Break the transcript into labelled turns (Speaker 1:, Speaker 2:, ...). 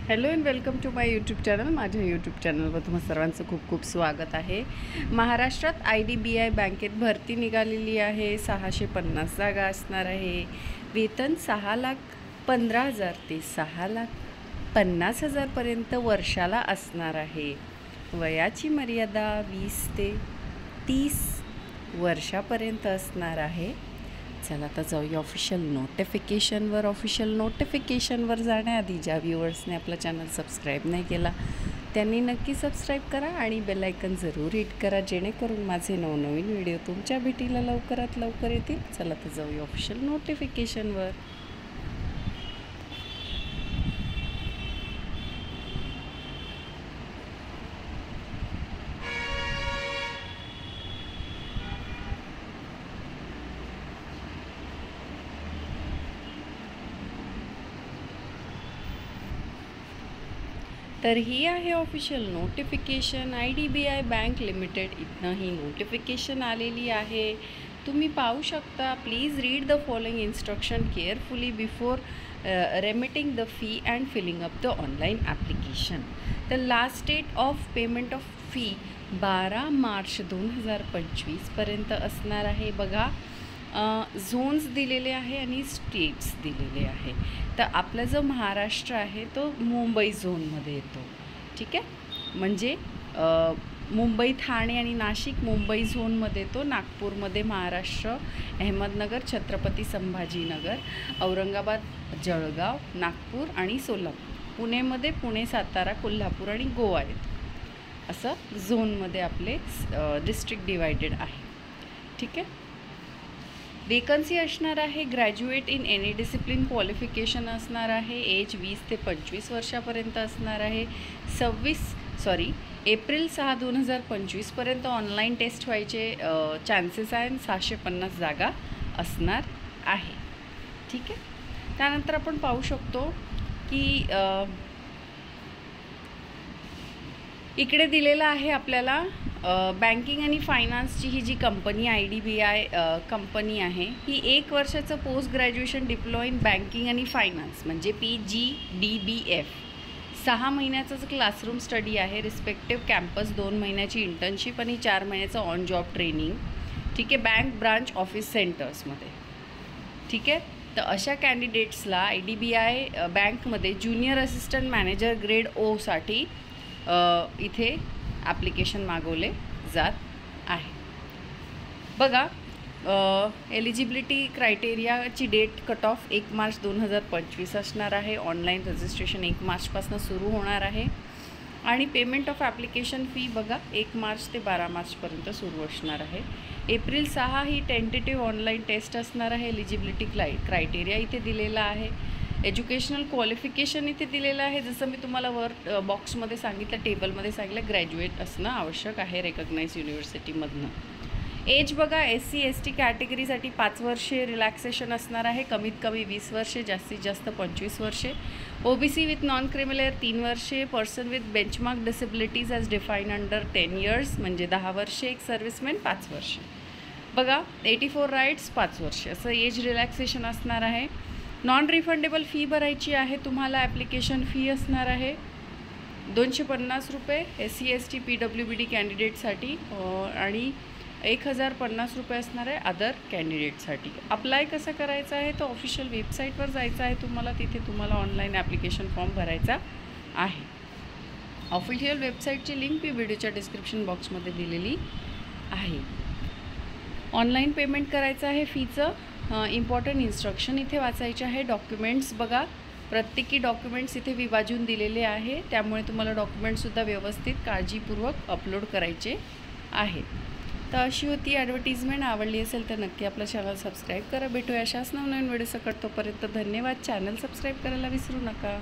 Speaker 1: Hello and welcome to my YouTube channel. माझ्या YouTube चॅनलवर तुम्हा सर्वांचं खूप खूप स्वागत आहे। महाराष्ट्रात IDBI बँकेत भरती निघालेली आहे। 650 जागा असणार आहे। वेतन 6,15,000 ते 6,50,000 पर्यंत वर्षाला असणार आहे। वयाची मर्यादा 20 ते 30 वर्षापर्यंत असणार आहे। चला आता जाऊया ऑफिशियल नोटिफिकेशनवर जाण्याआधी ज्या व्ह्यूअर्सने आपला चॅनल सबस्क्राईब नाही केला त्यांनी नक्की सबस्क्राईब करा आणि बेल आयकन जरूर हिट करा, जेणेकरून माझे नवनवीन व्हिडिओ तुमच्या भेटीला लवकरात लवकर येतील। चला तर जाऊया ऑफिशियल नोटिफिकेशनवर। तर ही आहे official notification. IDBI bank limited इथनं ही नोटिफिकेशन आलेली आहे। तुम्ही पाहू शकता। Please read the following instruction carefully before remitting the fee and filling up the online application. The last date of payment of fee 12 March 2025 पर्यंत असणार आहे। बघा, झोन्स दिलेले आहे आणि स्टेट्स दिलेले आहे। तर आपला जो महाराष्ट्र आहे तो मुंबई झोनमध्ये येतो, ठीक आहे। म्हणजे मुंबई, ठाणे आणि नाशिक मुंबई झोनमध्ये येतो। नागपूरमध्ये महाराष्ट्र, अहमदनगर, छत्रपती संभाजीनगर, औरंगाबाद, जळगाव, नागपूर आणि सोलापूर। पुणेमध्ये पुणे, सातारा, कोल्हापूर आणि गोवा येतो। असं झोनमध्ये आपले डिस्ट्रिक्ट डिवायडेड आहे, ठीक आहे। वेकन्सी असणार आहे graduate in any discipline qualification असणार आहे। एज 20 ते 25 वर्षापर्यंत असणार आहे। एप्रिल 6, 2025 पर्यंत ऑनलाईन टेस्ट व्हायचे चान्सेस आहे। 650 जागा असणार आहे, ठीक आहे। त्यानंतर आपण पाहू शकतो की इकडे दिलेलं आहे आपल्याला बँकिंग आणि फायनान्सची ही जी कंपनी IDBI कंपनी आहे, ही 1 वर्षाचं post graduation diploma in banking आणि फायनान्स म्हणजे PGDBF, 6 महिन्याचं क्लासरूम स्टडी आहे। रिस्पेक्टिव्ह कॅम्पस 2 महिन्याची इंटर्नशिप आणि 4 महिन्याचं ऑन जॉब ट्रेनिंग, ठीक आहे, बँक ब्रांच ऑफिस सेंटर्समध्ये, ठीक आहे। तर अशा कॅन्डिडेट्सला IDBI बँकमध्ये ज्युनियर असिस्टंट मॅनेजर ग्रेड ओसाठी इथे ॲप्लिकेशन मागवले जात आहे। बघा, एलिजिबिलिटी क्रायटेरियाची डेट कट ऑफ 1 मार्च 2025 असणार आहे। ऑनलाईन रजिस्ट्रेशन 1 मार्चपासून सुरू होणार आहे आणि पेमेंट ऑफ ॲप्लिकेशन फी बघा 1 मार्च ते 12 मार्चपर्यंत सुरू असणार आहे। एप्रिल 6 ही टेंटेटिव्ह ऑनलाईन टेस्ट असणार आहे। एलिजिबिलिटी क्रायटेरिया इथे दिलेला आहे। एज्युकेशनल क्वालिफिकेशन इथे दिलेलं आहे। जसं मी तुम्हाला वर बॉक्समध्ये सांगितलं, टेबलमध्ये सांगितलं, ग्रॅज्युएट असणं आवश्यक आहे रेकग्नाइज युनिव्हर्सिटीमधनं। एज बघा, SC ST कॅटेगरीसाठी 5 वर्षे रिलॅक्सेशन असणार आहे, कमीत कमी 20 वर्षे, जास्तीत जास्त 25 वर्षे। OBC विथ नॉन क्रिमिनल 3 वर्षे, person with benchmark disabilities as define under 10 years म्हणजे 10 वर्षे, एक सर्व्हिसमॅन 5 वर्षे। बघा, 84 राईट्स 5 वर्षे असं एज रिलॅक्सेशन असणार आहे। नॉन रिफंडेबल फी भरायची आहे तुम्हाला। ॲप्लिकेशन फी असणार आहे 250 रुपये SC ST PWBD कॅन्डिडेटसाठी आणि 1050 रुपये असणार आहे अदर कॅन्डिडेटसाठी। अप्लाय कसं करायचं आहे तर ऑफिशियल वेबसाईटवर जायचं आहे तुम्हाला, तिथे तुम्हाला ऑनलाईन ॲप्लिकेशन फॉर्म भरायचा आहे। ऑफिशियल वेबसाईटची लिंक मी व्हिडिओच्या डिस्क्रिप्शन बॉक्समध्ये दिलेली आहे। ऑनलाईन पेमेंट करायचं आहे फीचं। इम्पॉर्टंट इन्स्ट्रक्शन इथे वाचायचे आहे। डॉक्युमेंट्स बघा, प्रत्येकी डॉक्युमेंट्स इथे विभाजून दिलेले आहे, त्यामुळे तुम्हाला डॉक्युमेंट्ससुद्धा व्यवस्थित काळजीपूर्वक अपलोड करायचे आहेत। तर अशी होती ॲडव्हर्टिजमेंट। आवडली असेल तर नक्की आपलं चॅनल सबस्क्राईब करा। भेटूया अशाच नवनवीन व्हिडिओ सकट, तोपर्यंत धन्यवाद। चॅनल सबस्क्राईब करायला विसरू नका।